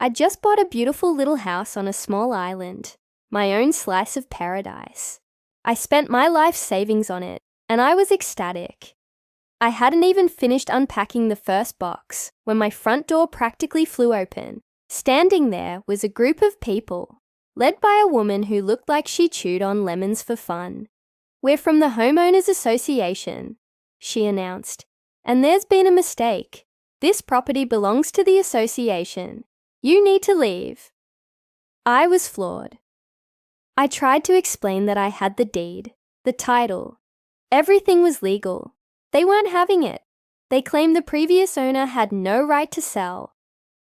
I just bought a beautiful little house on a small island, my own slice of paradise. I spent my life savings on it, and I was ecstatic. I hadn't even finished unpacking the first box when my front door practically flew open. Standing there was a group of people, led by a woman who looked like she chewed on lemons for fun. "We're from the Homeowners Association," she announced, "and there's been a mistake. This property belongs to the association. You need to leave." I was floored. I tried to explain that I had the deed, the title. Everything was legal. They weren't having it. They claimed the previous owner had no right to sell,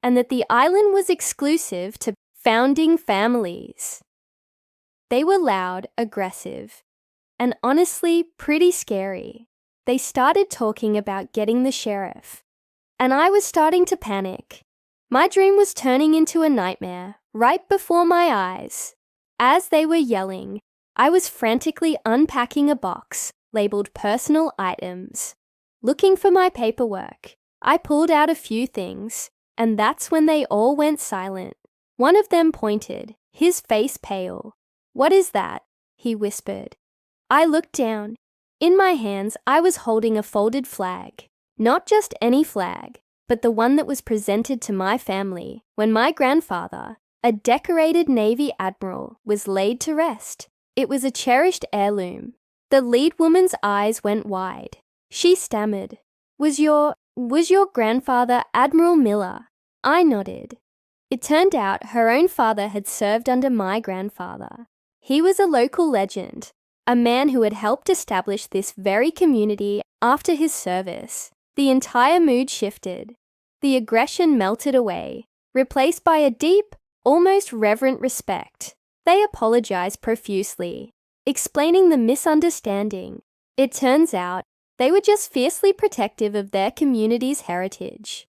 and that the island was exclusive to founding families. They were loud, aggressive, and honestly pretty scary. They started talking about getting the sheriff, and I was starting to panic. My dream was turning into a nightmare right before my eyes. As they were yelling, I was frantically unpacking a box labeled personal items. Looking for my paperwork, I pulled out a few things, and that's when they all went silent. One of them pointed, his face pale. "What is that?" he whispered. I looked down. In my hands, I was holding a folded flag. Not just any flag, but the one that was presented to my family when my grandfather, a decorated Navy admiral, was laid to rest. It was a cherished heirloom. The lead woman's eyes went wide. She stammered, Was your grandfather Admiral Miller?" I nodded. It turned out her own father had served under my grandfather. He was a local legend, a man who had helped establish this very community after his service. The entire mood shifted. The aggression melted away, replaced by a deep, almost reverent respect. They apologized profusely, explaining the misunderstanding. It turns out they were just fiercely protective of their community's heritage.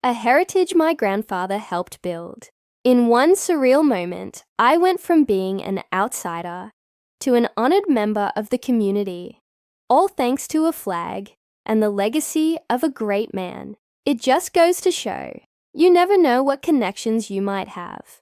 A heritage my grandfather helped build. In one surreal moment, I went from being an outsider to an honored member of the community, all thanks to a flag and the legacy of a great man. It just goes to show, you never know what connections you might have.